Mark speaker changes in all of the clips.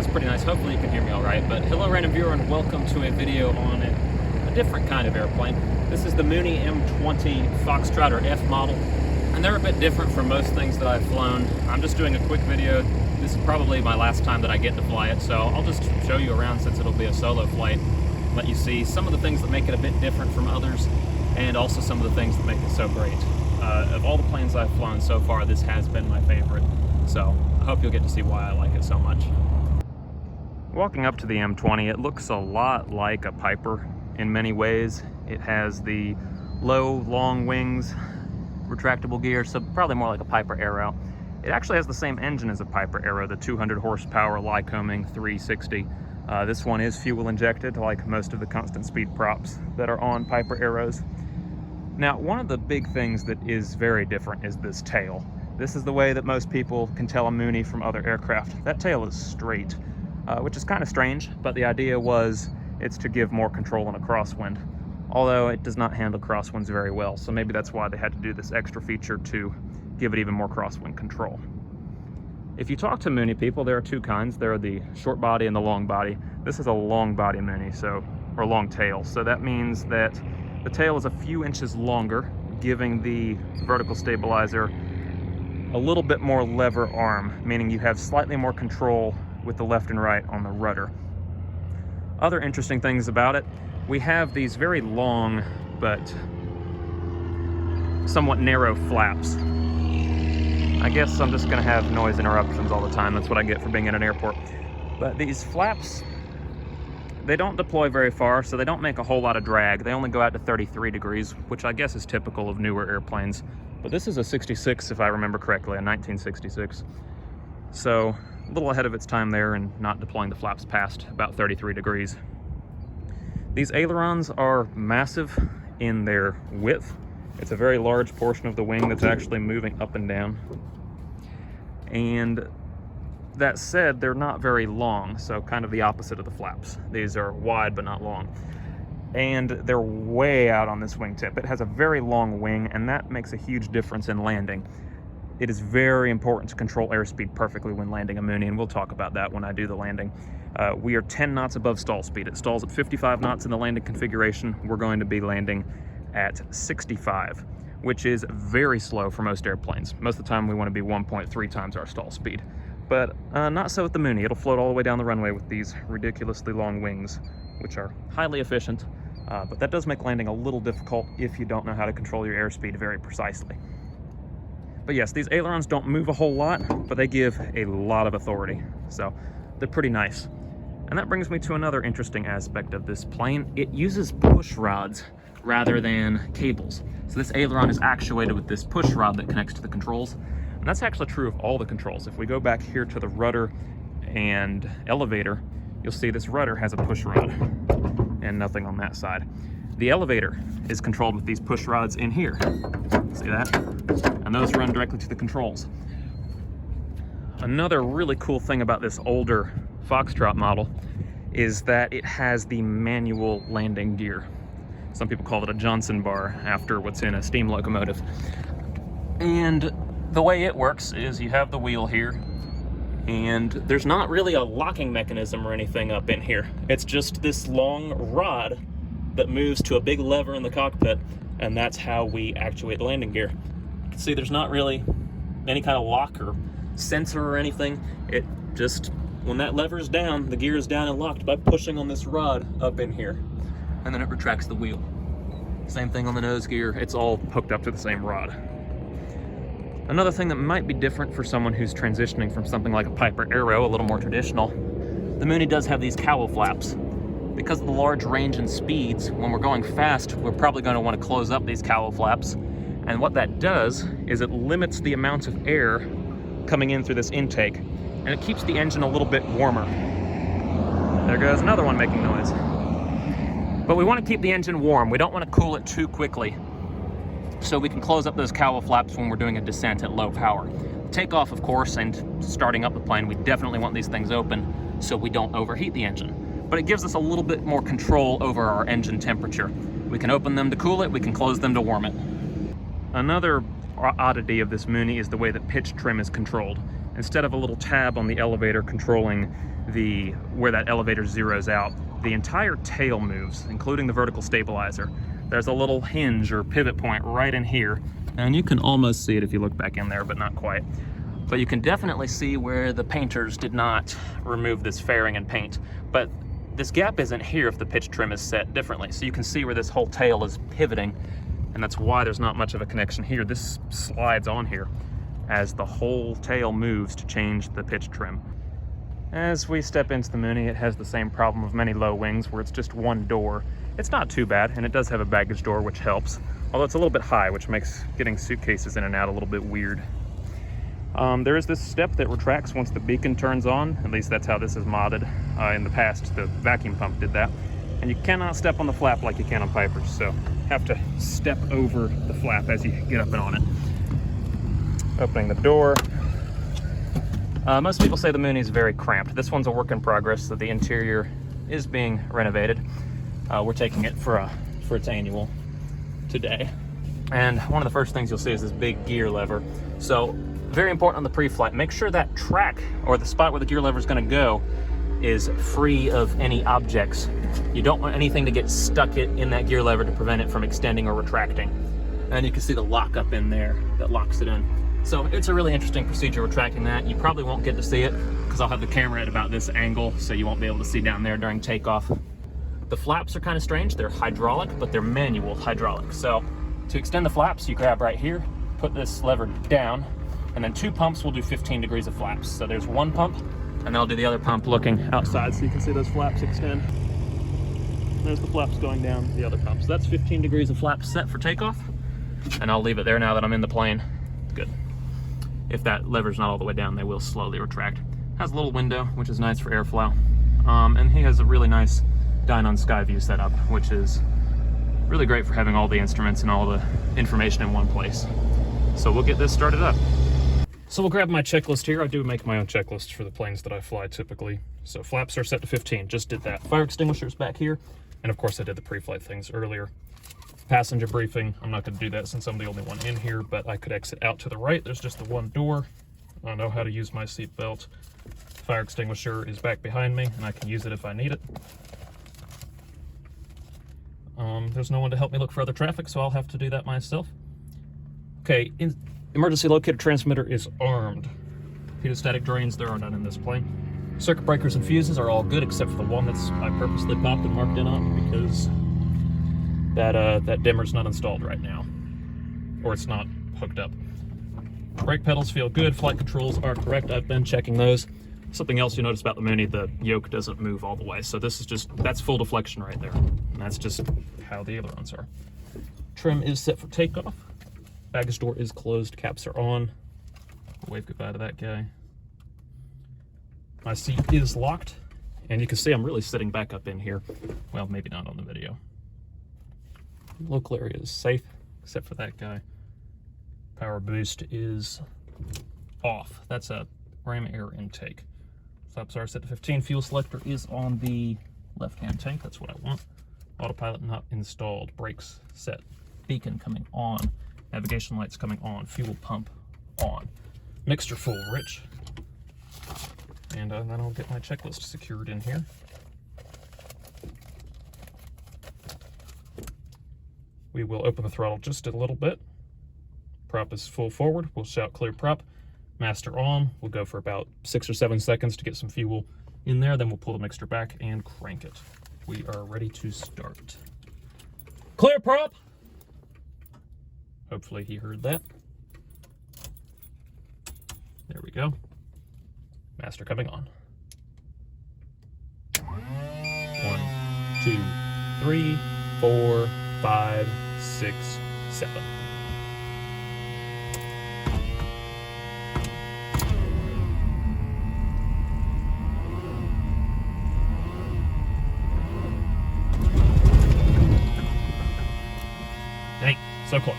Speaker 1: That's pretty nice. Hopefully you can hear me all right. But hello, random viewer, and welcome to a video on a different kind of airplane. This is the Mooney M20 Foxtrot or F model, and they're a bit different from most things that I've flown. I'm just doing a quick video. This is probably my last time that I get to fly it, so I'll just show you around since it'll be a solo flight. Let you see some of the things that make it a bit different from others, and also some of the things that make it so great. Of all the planes I've flown so far, this has been my favorite, so I hope you'll get to see why I like it so much. Walking up to the M20, it looks a lot like a Piper in many ways. It has the low, long wings, retractable gear, so probably more like a Piper Aero. It actually has the same engine as a Piper Aero, the 200 horsepower Lycoming 360. This one is fuel injected, like most of the constant speed props that are on Piper Aeros. Now, one of the big things that is very different is this tail. This is the way that most people can tell a Mooney from other aircraft. That tail is straight, which is kind of strange, but the idea was it's to give more control in a crosswind, although it does not handle crosswinds very well, so maybe that's why they had to do this extra feature to give it even more crosswind control. If you talk to Mooney people, there are two kinds. There are the short body and the long body. This is a long body Mooney, or long tail, so that means that the tail is a few inches longer, giving the vertical stabilizer a little bit more lever arm, meaning you have slightly more control with the left and right on the rudder. Other interesting things about it, we have these very long but somewhat narrow flaps. I guess I'm just gonna have noise interruptions all the time. That's what I get for being at an airport. But these flaps, they don't deploy very far, so they don't make a whole lot of drag. They only go out to 33 degrees, which I guess is typical of newer airplanes. But this is a 66, if I remember correctly, a 1966. So a little ahead of its time there and not deploying the flaps past about 33 degrees. These ailerons are massive in their width. It's a very large portion of the wing that's actually moving up and down. And that said, they're not very long, so kind of the opposite of the flaps. These are wide but not long. And they're way out on this wingtip. It has a very long wing, and that makes a huge difference in landing. It is very important to control airspeed perfectly when landing a Mooney, and we'll talk about that when I do the landing. We are 10 knots above stall speed. It stalls at 55 knots in the landing configuration. We're going to be landing at 65, which is very slow for most airplanes. Most of the time we want to be 1.3 times our stall speed. But not so with the Mooney. It'll float all the way down the runway with these ridiculously long wings, which are highly efficient, but that does make landing a little difficult if you don't know how to control your airspeed very precisely. But yes, these ailerons don't move a whole lot, but they give a lot of authority, so they're pretty nice. And that brings me to another interesting aspect of this plane. It uses push rods rather than cables. So this aileron is actuated with this push rod that connects to the controls. And that's actually true of all the controls. If we go back here to the rudder and elevator, you'll see this rudder has a push rod and nothing on that side. The elevator is controlled with these push rods in here. See that? And those run directly to the controls. Another really cool thing about this older Foxtrot model is that it has the manual landing gear. Some people call it a Johnson bar after what's in a steam locomotive. And the way it works is you have the wheel here, and there's not really a locking mechanism or anything up in here. It's just this long rod that moves to a big lever in the cockpit, and that's how we actuate the landing gear. You can see there's not really any kind of lock or sensor or anything. It just, when that lever is down, the gear is down and locked by pushing on this rod up in here, and then it retracts the wheel. Same thing on the nose gear. It's all hooked up to the same rod. Another thing that might be different for someone who's transitioning from something like a Piper Aero, a little more traditional, the Mooney does have these cowl flaps. Because of the large range and speeds, when we're going fast, we're probably going to want to close up these cowl flaps. And what that does is it limits the amount of air coming in through this intake, and it keeps the engine a little bit warmer. There goes another one making noise. But we want to keep the engine warm. We don't want to cool it too quickly, so we can close up those cowl flaps when we're doing a descent at low power. Takeoff, of course, and starting up the plane, we definitely want these things open so we don't overheat the engine. But it gives us a little bit more control over our engine temperature. We can open them to cool it, we can close them to warm it. Another oddity of this Mooney is the way that pitch trim is controlled. instead of a little tab on the elevator controlling where that elevator zeroes out, the entire tail moves, including the vertical stabilizer. There's a little hinge or pivot point right in here, and you can almost see it if you look back in there, but not quite. But you can definitely see where the painters did not remove this fairing and paint. But this gap isn't here if the pitch trim is set differently. So you can see where this whole tail is pivoting, and that's why there's not much of a connection here. This slides on here as the whole tail moves to change the pitch trim. As we step into the Mooney, it has the same problem of many low wings where it's just one door. It's not too bad, and it does have a baggage door, which helps. Although it's a little bit high, which makes getting suitcases in and out a little bit weird. There is this step that retracts once the beacon turns on. At least that's how this is modded. In the past, the vacuum pump did that. And you cannot step on the flap like you can on Pipers, so have to step over the flap as you get up and on it. Opening the door. Most people say the Mooney is very cramped. This one's a work in progress, so the interior is being renovated. We're taking it for its annual today. And one of the first things you'll see is this big gear lever. So very important on the pre-flight, make sure that track or the spot where the gear lever is going to go is free of any objects. You don't want anything to get stuck in that gear lever to prevent it from extending or retracting. And you can see the lock up in there that locks it in. So it's a really interesting procedure retracting that. You probably won't get to see it because I'll have the camera at about this angle, so you won't be able to see down there during takeoff. The flaps are kind of strange. They're hydraulic, but they're manual hydraulic. So to extend the flaps, you grab right here, put this lever down, and then 2 pumps will do 15 degrees of flaps. So there's 1 pump, and I'll do the other pump looking outside so you can see those flaps extend. There's the flaps going down the other pump. So that's 15 degrees of flaps set for takeoff, and I'll leave it there now that I'm in the plane. Good. If that lever's not all the way down, they will slowly retract. Has a little window, which is nice for airflow. And he has a really nice Dynon Skyview setup, which is really great for having all the instruments and all the information in one place. So we'll get this started up. So we'll grab my checklist here. I do make my own checklist for the planes that I fly typically. So flaps are set to 15, just did that. Fire extinguishers back here. And of course I did the pre-flight things earlier. Passenger briefing, I'm not going to do that since I'm the only one in here, but I could exit out to the right. There's just the one door. I know how to use my seat belt. Fire extinguisher is back behind me, and I can use it if I need it. There's no one to help me look for other traffic, so I'll have to do that myself. Okay, emergency locator transmitter is armed. Pitot-static drains, there are none in this plane. Circuit breakers and fuses are all good, except for the one that's I purposely popped and marked in on because that dimmer's not installed right now, or it's not hooked up. Brake pedals feel good. Flight controls are correct. I've been checking those. Something else you notice about the Mooney, the yoke doesn't move all the way. So this is that's full deflection right there. And that's just how the ailerons are. Trim is set for takeoff. Baggage door is closed. Caps are on. Wave goodbye to that guy. My seat is locked. And you can see I'm really sitting back up in here. Well, maybe not on the video. Local area is safe, except for that guy. Power boost is off. That's a ram air intake. Flaps are set to 15. Fuel selector is on the left-hand tank. That's what I want. Autopilot not installed. Brakes set. Beacon coming on. Navigation lights coming on. Fuel pump on. Mixture full rich. And then I'll get my checklist secured in here. We will open the throttle just a little bit. Prop is full forward. We'll shout clear prop. Master on. We'll go for about 6 or 7 seconds to get some fuel in there. Then we'll pull the mixture back and crank it. We are ready to start. Clear prop. Hopefully he heard that. There we go. Master coming on. 1, 2, 3, 4, 5, 6, 7. Dang, so close.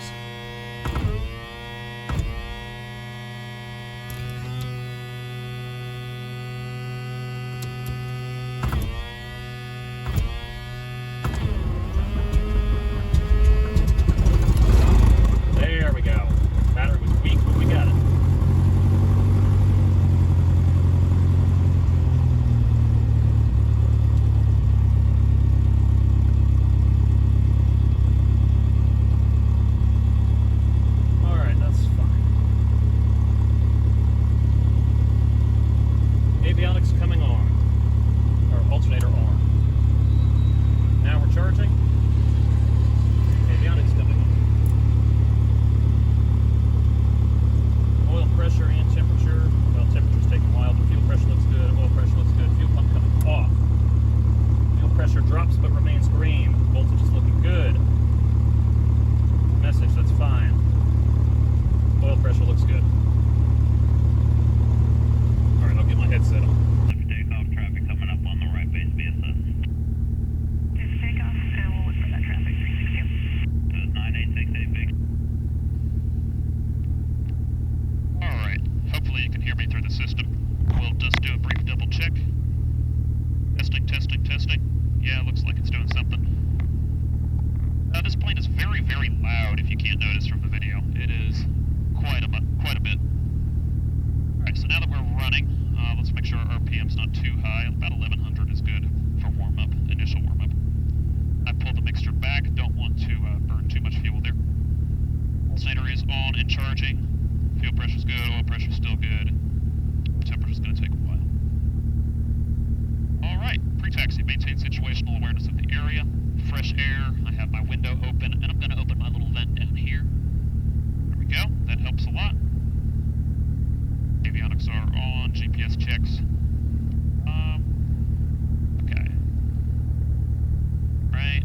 Speaker 1: alternator on. Now we're charging. Avionics coming on. Oil pressure and temperature. Well, temperature's taking a while, but fuel pressure looks good. Oil pressure looks good. Fuel pump coming off. Fuel pressure drops but remains green. Voltage is looking good. Message, that's fine. Oil pressure looks good. Alright, I'll get my headset on.
Speaker 2: Takeoff traffic coming up on the right base VSS.
Speaker 3: It's takeoff, and we'll look for that traffic 362.
Speaker 2: 9868 big.
Speaker 4: Alright, hopefully you can hear me through the system. We'll just do a brief double check. Testing, testing, testing. Yeah, looks like it's doing something. This plane is very, very loud if you can't notice from the video. It is quite a bit. Alright, so now that we're running, let's make sure our RPM's not too high. About 1100 is good for warm-up, initial warm-up. I pulled the mixture back, don't want to burn too much fuel there. Alternator is on and charging. Fuel pressure's good, oil pressure's still good. Temperature's going to take a while. Alright, pre-taxi. Maintain situational awareness of the area. Fresh air. I have my window open, and I'm going to open my little vent down here. There we go. That helps a lot. Avionics are on. GPS checks. Okay. Right.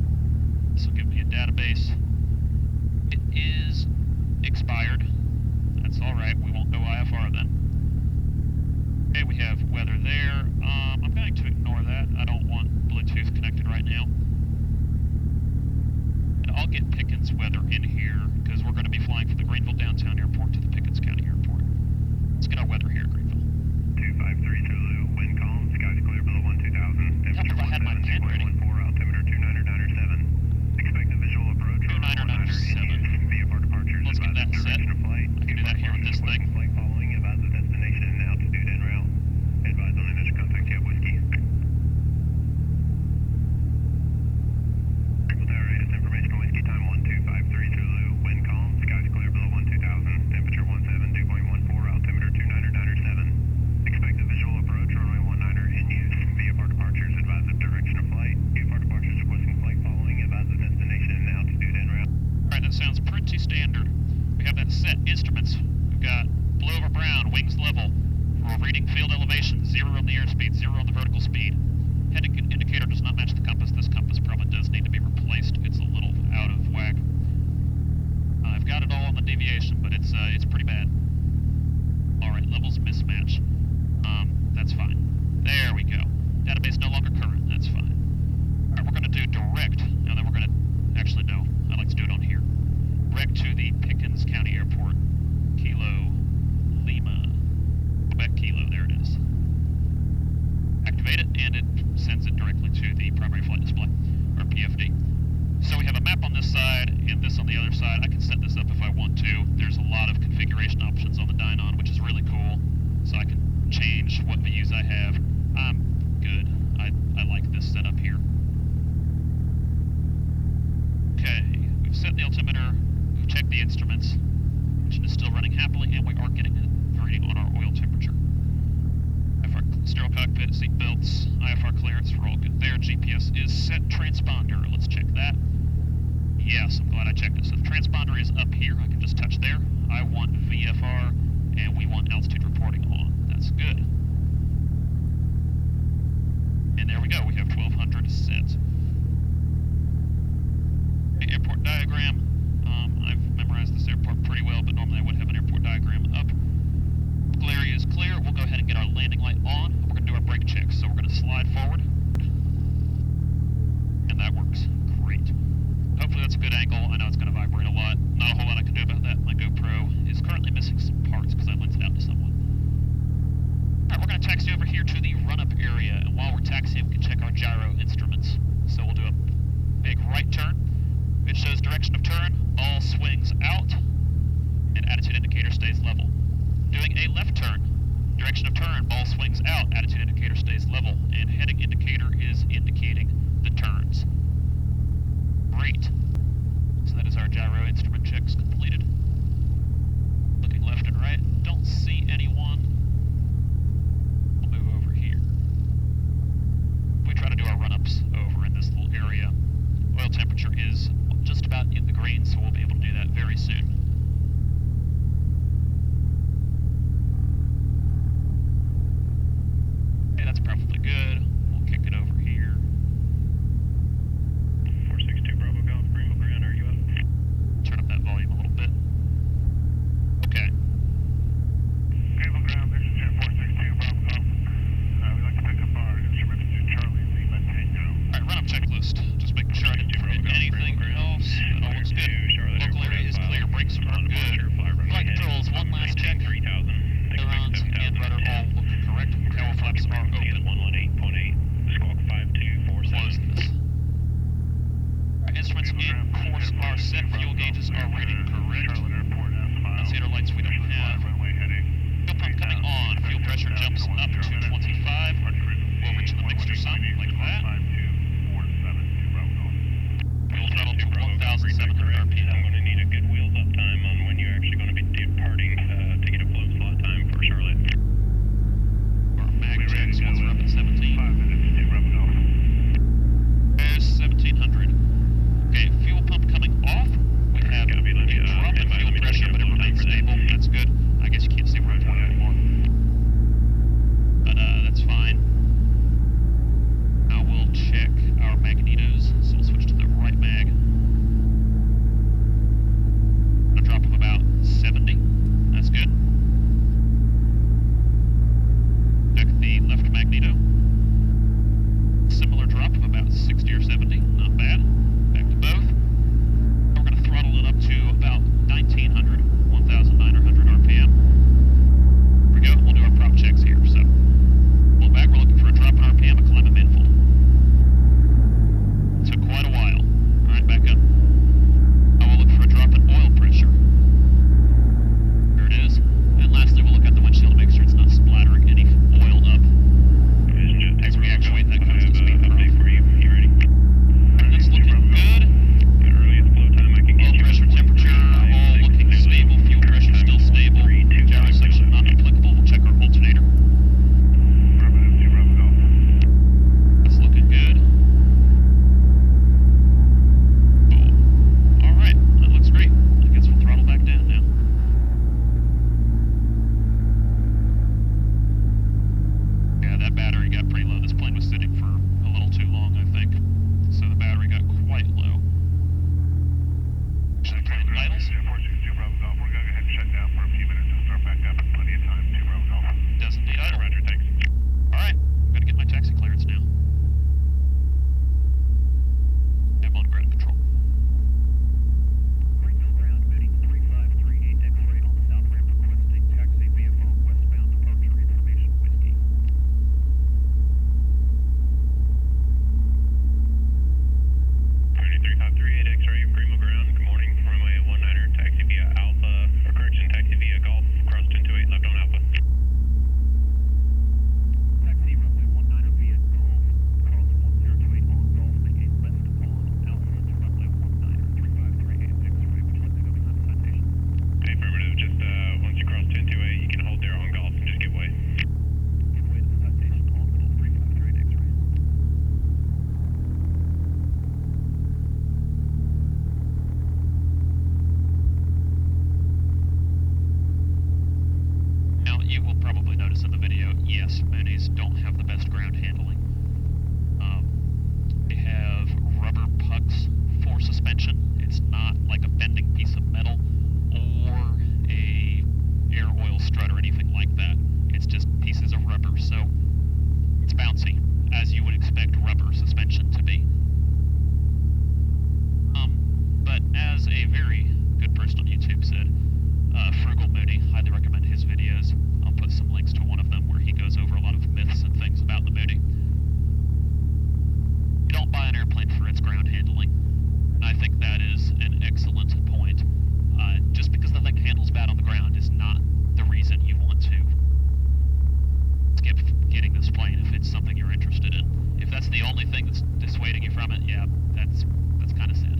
Speaker 4: This will give me a database. It is expired. That's alright. We won't go IFR then. Okay, we have weather there. I'm going to ignore that. I don't want Bluetooth connected right now. And I'll get Pickens weather in here, because we're going to be flying from the Greenville Downtown Airport to the Pickens County Airport. Let's get our weather here at Greenville.
Speaker 2: 253 Zulu, wind calm, skies clear below 12,000, temperature
Speaker 4: I had my pen ready.
Speaker 2: 17.14, altimeter 29997. Expect a visual approach on
Speaker 4: 29997.
Speaker 2: VFR departures.
Speaker 4: Let's get that set.
Speaker 2: Direction of flight.
Speaker 4: I can do that here with this thing.
Speaker 2: Flight following, advise of destination, altitude en route. Advise on initial contact, Jet Whiskey. Triple Tower 8 is information on Whiskey, time 1253 Zulu, wind calm, skies clear below 12,000, temperature 17.14, altimeter 29997. Expect a visual approach, runway 19er in use. VFR departures, advise of direction of flight. VFR departures requesting flight following, advise of destination, altitude en route.
Speaker 4: Alright, that sounds pretty standard. We have that set. Instruments. We've got blue over brown, wings level. We're reading field elevation, 0 on the airspeed, 0 on the vertical speed. Head indicator does not match the compass. This compass probably does need to be replaced. It's a little out of whack. I've got it all on the deviation, but it's pretty bad. Alright, levels mismatch. That's fine. There we go. Database no longer current. That's fine. Alright, we're going to do direct. Now then we're going to... Actually, no. I like to do it on here. Direct to the Pickens County Airport. Kilo Lima. Quebec Kilo. There it is. Activate it, and it sends it directly to the primary flight display, or PFD. So we have a map on this side, and this on the other side. I can set this up if I want to. There's a lot of configuration options on the Dynon, which is really cool. So I can change what views I have. I'm good. I like this setup here. Okay, we've set the altimeter, we've checked the instruments. Engine is still running happily, and we are getting a reading on our oil temperature. IFR sterile cockpit, seat belts, IFR clearance, we're all good there. GPS is set. Transponder, let's check that. Yes, I'm glad I checked it. So the transponder is up here. I can just touch there. I want VFR, and we want altitude reporting on. That's good. And there we go. We have 1200 set. Okay, airport diagram. I've memorized this airport pretty well, but normally I would have an airport diagram up. Glare is clear. We'll go ahead and get our landing light on. We're going to do our brake check. So we're going to slide forward. And that works great. Hopefully that's a good angle. I know it's going to vibrate a lot. Not a whole lot I can do about that. My GoPro is currently missing some parts because I lent it out to someone. Alright, we're going to taxi over here to the Runup area. And while we're taxiing, we can check our gyro instruments. So we'll do a big right turn. It shows direction of turn, ball swings out, and attitude indicator stays level. Doing a left turn, direction of turn, ball swings out, attitude indicator stays level. about 60 or 70. Not bad. Back to both. We're going to throttle it up to about 1900, 1900 RPM. Here we go. We'll do our prop checks here. So, pull back. We're looking for a drop in RPM, a climb, a manifold. Took quite a while. All right, back up. Now we'll look for a drop in oil pressure. Here it is. And lastly, we'll look at the windshield to make sure it's not splattering any oil up. As we actuate that constant speed
Speaker 2: update for you. You ready?
Speaker 4: It's looking good.
Speaker 2: The earliest flow time I can get
Speaker 4: Oil
Speaker 2: you.
Speaker 4: pressure, temperature, all looking stable. Fuel pressure still stable. Gyro section not applicable. We'll check our alternator. That's looking good. Cool. All right, that looks great. I guess we'll throttle back down now. Yeah, that battery got pretty low. This plane was sitting for a little too long, I think. So the battery got quite low. Actually, plane idles.
Speaker 2: 462 Bravo Golf. We're going to go ahead and shut down for a few minutes and start back up. Plenty of time. 2 Bravo Golf.
Speaker 4: Doesn't need idle.
Speaker 2: Roger, thanks.
Speaker 4: All right, I'm gonna get my taxi clearance now. I'm on ground control.
Speaker 3: Greenville ground, Mooney 3538 X-ray on the south ramp, requesting taxi VFR westbound departure information whiskey.
Speaker 2: Mooney 3538 X-ray, Greenville ground. Good morning. Runway 19er, taxi via Alpha, or correction, taxi via Golf, cross 1028, left on Alpha.
Speaker 3: Taxi runway 19er via Golf, cross 1028 on Golf, making left on Alpha to runway 19er 3538 X-ray. Would you like to go behind the citation?
Speaker 2: Hey, affirmative. Just once you cross 1028, you can hold there on Golf and just give way.
Speaker 3: Give way to the citation on Golf 3538 X-ray.
Speaker 4: Now, you will probably notice in the video, yes, Moonies don't have the best ground handling. They have rubber pucks for suspension. It's not like a bending piece of metal or a air oil strut or anything like that. It's just pieces of rubber, so it's bouncy, as you would expect rubber suspension to be. But as a very good person on YouTube said, Frugal Mooney, highly recommend his videos. I'll put some links to one of them where he goes over a lot of myths and things about the Mooney. You don't buy an airplane for its ground handling, and I think that is an excellent point. Just because the thing handles bad on the ground is not the reason you want to skip getting this plane if it's something you're interested in. If that's the only thing that's dissuading you from it, yeah, that's kind of sad.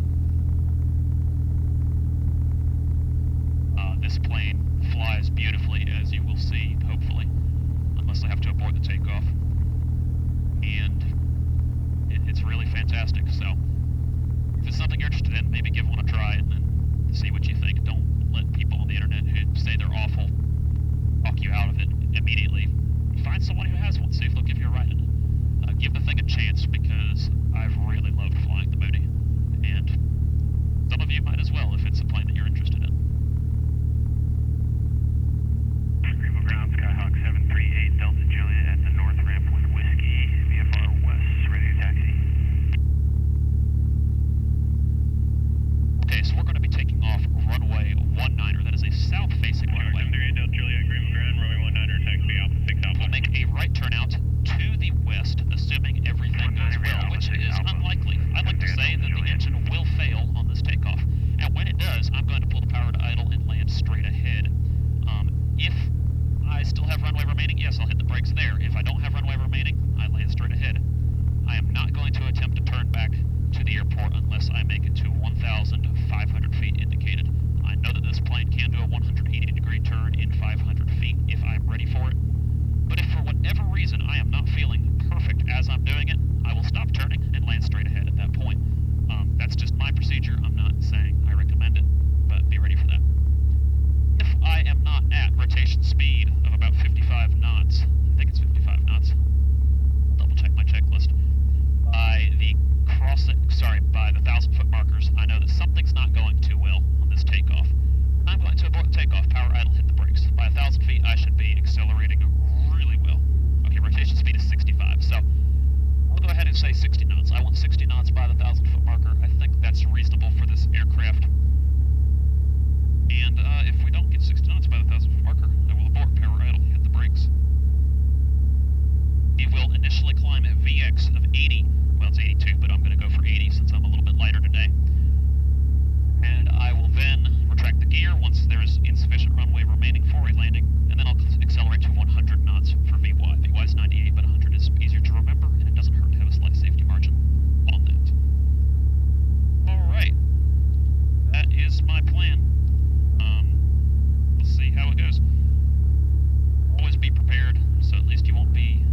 Speaker 4: This plane flies beautifully, as you will see, hopefully, unless I have to abort the takeoff. And it's really fantastic, so if it's something you're interested in, maybe give one a try and then see what you think. Don't let people on the internet who say they're awful talk you out of it immediately. Find someone who has one, see if they'll give you a ride in it. Give the thing a chance, because I've really loved flying the Mooney, and some of you might as well if it's a plane that you're interested in.
Speaker 2: Greenville ground, Skyhawk 738 Delta Juliet at the north ramp with whiskey, VFR west, ready to taxi.
Speaker 4: say 60 knots. I want 60 knots by the 1,000-foot marker. I think that's reasonable for this aircraft. And if we don't get 60 knots by the 1,000-foot marker, I will abort, power idle, hit the brakes. We will initially climb at VX of 80. Well, it's 82, but I'm going to go for 80 since I'm a little bit lighter today. And I will then retract the gear once there's insufficient runway remaining for a landing, and then I'll accelerate to 100 knots for VY. VY is 98, but 100 is easier to remember, and it doesn't hurt to have a slight safety margin on that. Alright. That is my plan. We'll see how it goes. Always be prepared, so at least you won't be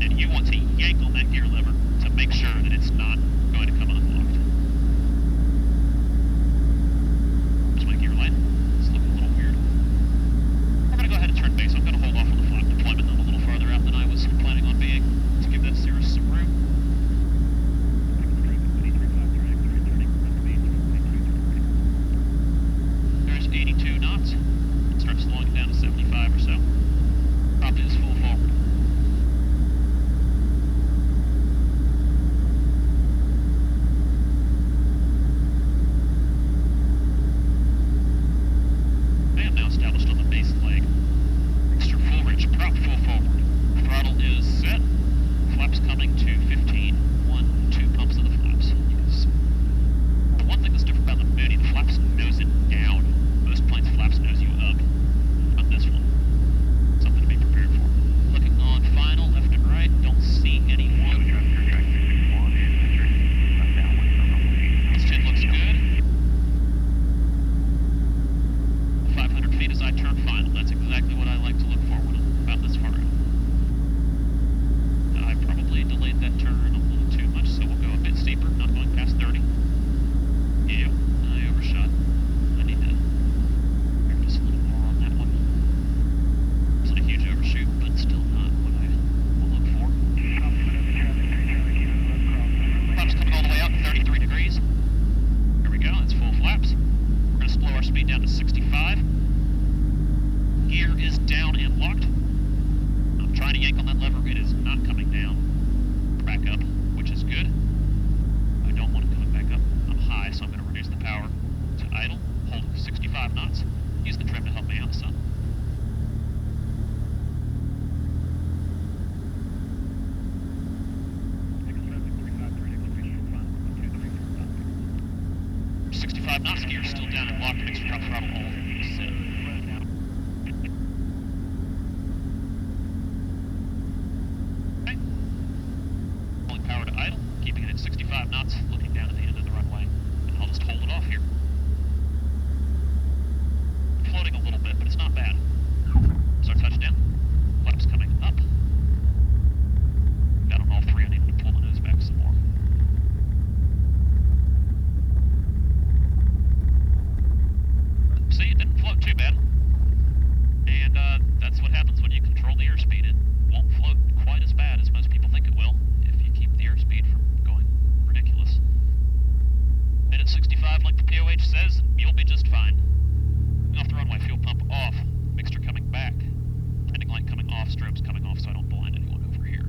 Speaker 4: and you want to yank on that gear lever to make sure that it's not going to come unlocked. There's my gear line. It's looking a little weird. We're going to go ahead and turn base. I'm going to hold off on the flap deployment. I'm a little farther out than I was planning on being to give that Cirrus some room. There's 82 knots. Start slowing it down to 75 or so. Prop is full forward. I am now established on the base leg. Extra full reach, prop full forward. Throttle is set. Flaps coming to 15. 1, 2 pumps of the flaps. The one thing that's different about the Mooney, the flaps nose it down. Most planes flaps nose you up. Not this one. Something to be prepared for. Looking on final, left and right. Don't see anyone. This jet looks good. 500 feet as I turn final. That's exactly what I like to look forward on about this far out. I probably delayed that turn a little too much, so we'll go a bit steeper, not going past 30. Yeah, I overshot. I need to bear just a little more on that one. Wasn't a huge overshoot, but still not what I will look for. Flaps coming all the way out to 33 degrees. Here we go, that's full flaps. We're going to slow our speed down to 65. Gear is down and locked. I'm trying to yank on that lever. It is not coming down. Back up, which is good. I don't want it coming back up. I'm high, so I'm going to reduce the power to idle. Hold 65 knots. Use the trim to help me out some. Knots, gear still down and locked. Mixed prop throttle all set. Okay. Pulling power to idle, keeping it at 65 knots, looking down at the end of the runway. And I'll just hold it off here. Floating a little bit, but it's not bad. So our touchdown. Flaps coming up. Got on all three. I need to pull the nose back some more. See, it didn't float too bad. And that's what happens when you control the airspeed. It won't float quite as bad as most people think it will if you keep the airspeed from going ridiculous. And at 65, like the POH says, you'll be just fine. Off the runway, fuel pump off, mixture coming back. Landing light coming off, strobes coming off so I don't blind anyone over here.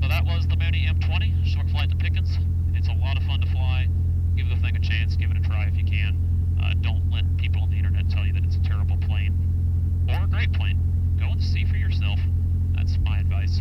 Speaker 4: So that was the Mooney M20, short flight to Pickens. It's a lot of fun to fly. Give the thing a chance, give it a try if you can. Don't let people on the internet tell you that it's a terrible plane or a great plane. Go and see for yourself. That's my advice.